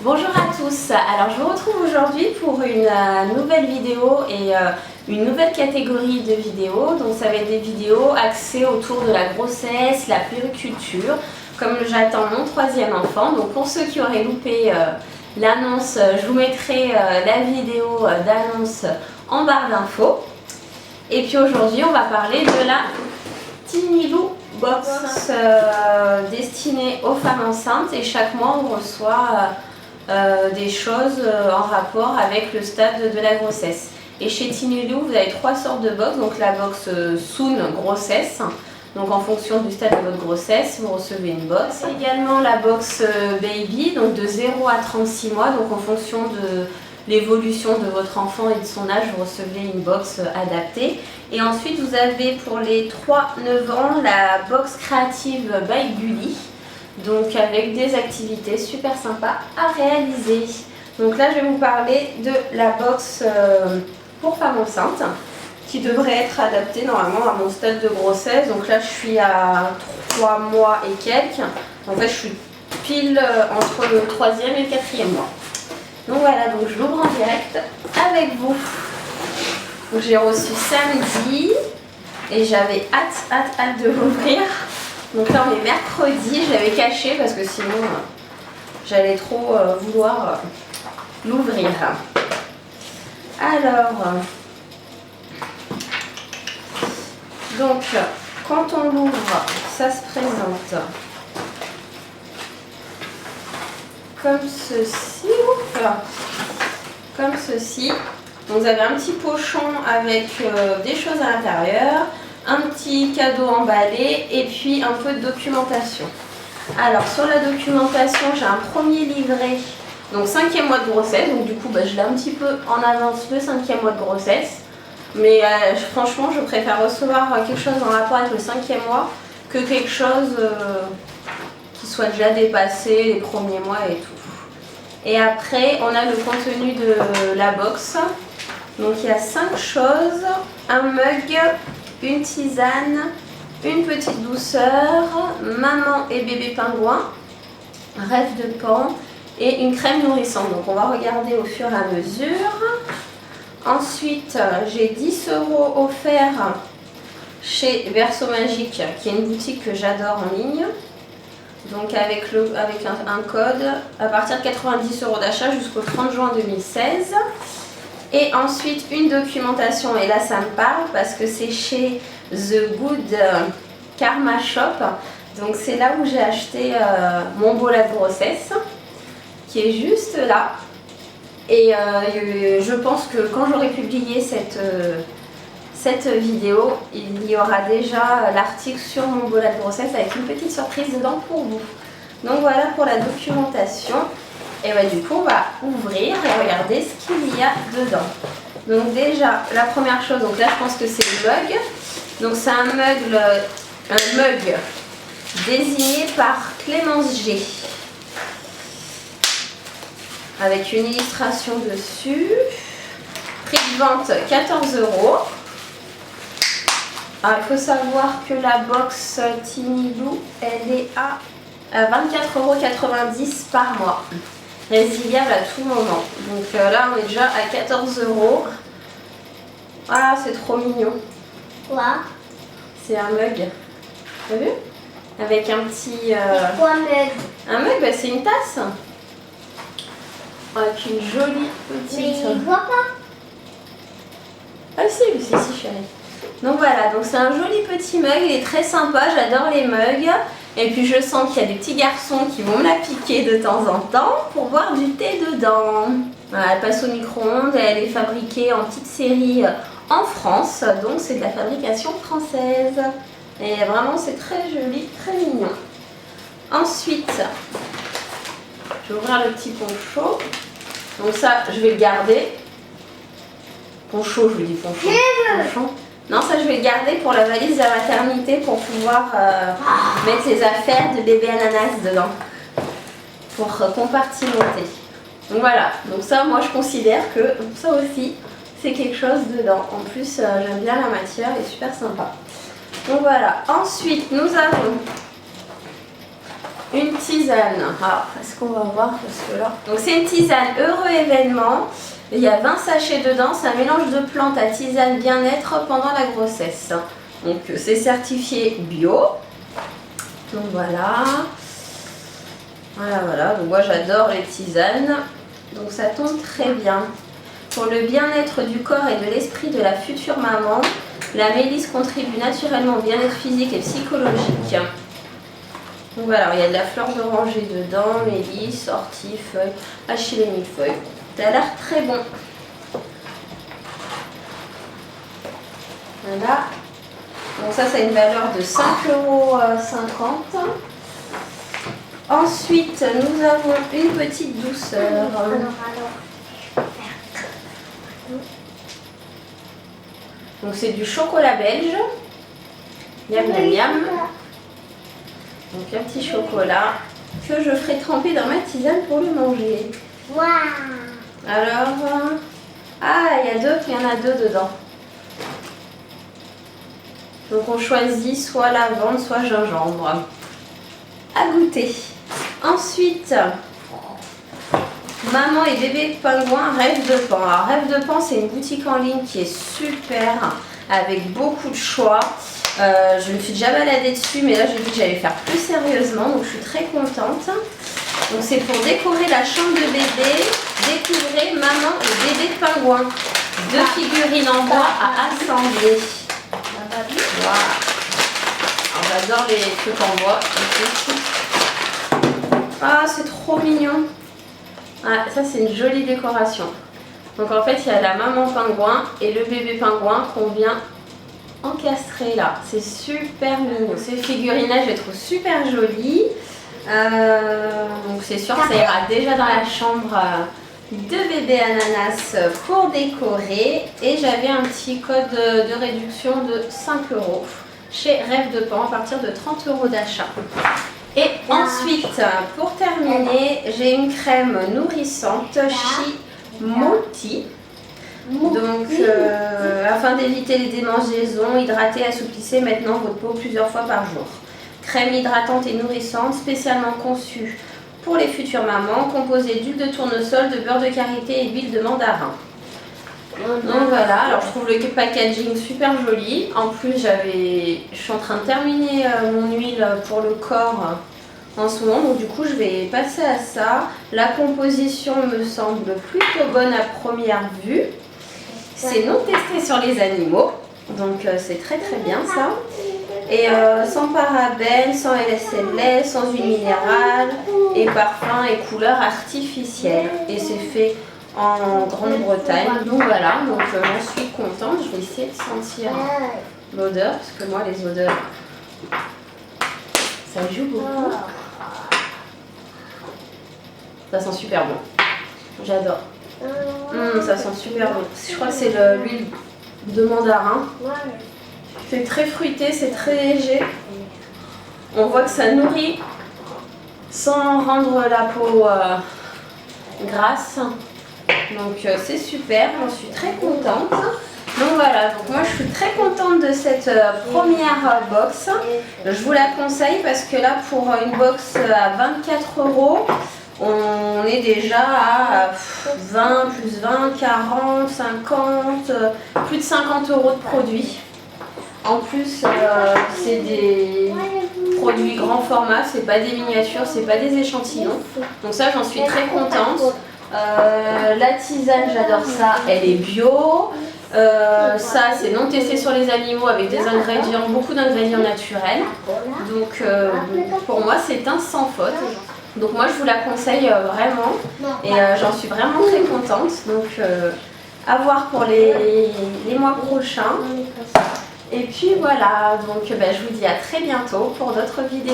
Bonjour à tous, alors je vous retrouve aujourd'hui pour une nouvelle vidéo et une nouvelle catégorie de vidéos. Donc ça va être des vidéos axées autour de la grossesse, la puériculture, comme j'attends mon troisième enfant. Donc pour ceux qui auraient loupé l'annonce, je vous mettrai la vidéo d'annonce en barre d'infos. Et puis aujourd'hui on va parler de la Tinilou Box destinée aux femmes enceintes, et chaque mois on reçoit des choses en rapport avec le stade de la grossesse. Et chez Tinilou vous avez trois sortes de box, donc la box Soon grossesse, donc en fonction du stade de votre grossesse vous recevez une box. Également la box Baby, donc de 0 à 36 mois, donc en fonction de l'évolution de votre enfant et de son âge, vous recevez une box adaptée. Et ensuite vous avez pour les 3-9 ans la box créative by Gulli, donc avec des activités super sympas à réaliser. Donc là je vais vous parler de la box pour femmes enceintes qui devrait être adaptée normalement à mon stade de grossesse. Donc là je suis à 3 mois et quelques, en fait je suis pile entre le 3e et le 4e mois. Donc voilà, donc je l'ouvre en direct avec vous. J'ai reçu samedi et j'avais hâte de l'ouvrir. Donc là on est mercredi, je l'avais caché parce que sinon j'allais trop vouloir l'ouvrir. Alors, donc quand on l'ouvre, ça se présente comme ceci. Comme ceci. Donc vous avez un petit pochon avec des choses à l'intérieur, un petit cadeau emballé et puis un peu de documentation. Alors sur la documentation, j'ai un premier livret, donc 5e mois de grossesse, donc du coup je l'ai un petit peu en avance le 5e mois de grossesse. Mais franchement je préfère recevoir quelque chose en rapport avec le 5e mois que quelque chose qui soit déjà dépassé les premiers mois et tout. Et après on a le contenu de la box. Donc il y a 5 choses, un mug, une tisane, une petite douceur, maman et bébé pingouin, rêve de pan et une crème nourrissante. Donc on va regarder au fur et à mesure. Ensuite j'ai 10 € offerts chez Verso Magique, qui est une boutique que j'adore en ligne. Donc avec un code à partir de 90 € d'achat jusqu'au 30 juin 2016. Et ensuite une documentation, et là ça me parle parce que c'est chez The Good Karma Shop. Donc c'est là où j'ai acheté mon bola de grossesse, qui est juste là. Et je pense que quand j'aurai publié cette vidéo, il y aura déjà l'article sur mon bola de grossesse avec une petite surprise dedans pour vous. Donc voilà pour la documentation. Et du coup on va ouvrir et regarder ce qu'il y a dedans. Donc déjà la première chose, donc là je pense que c'est le mug. Donc c'est un mug désigné par Clémence G, avec une illustration dessus. Prix de vente 14 €. Alors, il faut savoir que la box Tinilou, elle est à 24,90 € par mois. Résiliable à tout moment. Donc là on est déjà à 14 €. Ah c'est trop mignon. Quoi? C'est un mug. T'as vu? Avec un petit... C'est quoi mug? Un mug, c'est une tasse. Avec une jolie petite... Mais il voit pas. Ah si chérie. Donc voilà, donc c'est un joli petit mug, il est très sympa, j'adore les mugs. Et puis je sens qu'il y a des petits garçons qui vont me la piquer de temps en temps pour boire du thé dedans. Voilà, elle passe au micro-ondes et elle est fabriquée en petite série en France, donc c'est de la fabrication française. Et vraiment c'est très joli, très mignon. Ensuite, je vais ouvrir le petit poncho. Donc ça, je vais le garder. Poncho, je lui dis poncho. Poncho. Non, ça je vais le garder pour la valise de la maternité pour pouvoir mettre les affaires de bébé ananas dedans. Pour compartimenter. Donc voilà, donc ça moi je considère que ça aussi c'est quelque chose dedans. En plus j'aime bien la matière, elle est super sympa. Donc voilà, ensuite nous avons une tisane. Alors, est-ce qu'on va voir parce que là... Donc c'est une tisane heureux événement. Il y a 20 sachets dedans. C'est un mélange de plantes à tisane bien-être pendant la grossesse. Donc c'est certifié bio. Donc voilà. Voilà. Donc moi j'adore les tisanes. Donc ça tombe très bien. Pour le bien-être du corps et de l'esprit de la future maman, la mélisse contribue naturellement au bien-être physique et psychologique. Donc voilà, il y a de la fleur d'oranger dedans, mélisse, ortie, feuilles, achille et millefeuille. Ça a l'air très bon. Voilà. Donc ça a une valeur de 5,50 €. Ensuite, nous avons une petite douceur. Donc c'est du chocolat belge. Miam miam miam. Donc un petit chocolat que je ferai tremper dans ma tisane pour le manger. Waouh. Alors, il y en a deux dedans. Donc on choisit soit lavande, soit gingembre. À goûter. Ensuite, maman et bébé pingouin Rêve de Pan. Alors Rêve de Pan, c'est une boutique en ligne qui est super, avec beaucoup de choix. Je me suis déjà baladée dessus, mais là j'ai dit que j'allais faire plus sérieusement, donc je suis très contente. Donc c'est pour décorer la chambre de bébé. Découvrez maman et bébé pingouin. 2 figurines en bois à assembler. Wow. Alors j'adore les trucs en bois. Ah, c'est trop mignon. Ah, ça c'est une jolie décoration. Donc en fait il y a la maman pingouin et le bébé pingouin qu'on vient encastrer là. C'est super mignon. Ces figurines-là je les trouve super jolies. Donc c'est sûr que ça ira déjà dans la chambre de bébé ananas pour décorer. Et j'avais un petit code de réduction de 5 € chez Rêve de Pan à partir de 30 € d'achat. Et ensuite, pour terminer, j'ai une crème nourrissante Chi-Moti. Donc, afin d'éviter les démangeaisons, hydratez, assouplissez maintenant votre peau plusieurs fois par jour. Crème hydratante et nourrissante, spécialement conçue pour les futures mamans, composée d'huile de tournesol, de beurre de karité et d'huile de mandarin. Donc voilà, alors je trouve le packaging super joli. En plus, je suis en train de terminer mon huile pour le corps en ce moment. Donc du coup, je vais passer à ça. La composition me semble plutôt bonne à première vue. C'est non testé sur les animaux. Donc c'est très très bien ça. Et sans parabènes, sans LSLS, sans huile minérale et parfum et couleurs artificielles. Et c'est fait en Grande-Bretagne. Donc voilà, donc j'en suis contente. Je vais essayer de sentir l'odeur parce que moi les odeurs ça joue beaucoup. Ça sent super bon. J'adore. Ça sent super bon. Je crois que c'est l'huile de mandarin. C'est très fruité, c'est très léger. On voit que ça nourrit sans rendre la peau grasse. Donc c'est super, j'en suis très contente. Donc voilà, donc moi je suis très contente de cette première box. Je vous la conseille parce que là pour une box à 24 €, on est déjà à 20, plus 20, 40, 50, plus de 50 € de produits. En plus, c'est des produits grand format, c'est pas des miniatures, c'est pas des échantillons. Donc ça, j'en suis très contente. La tisane, j'adore ça, elle est bio. Ça, c'est non testé sur les animaux avec des ingrédients, beaucoup d'ingrédients naturels. Donc pour moi, c'est un sans faute. Donc moi, je vous la conseille vraiment. Et j'en suis vraiment très contente. Donc à voir pour les mois prochains. Et puis voilà, donc je vous dis à très bientôt pour d'autres vidéos.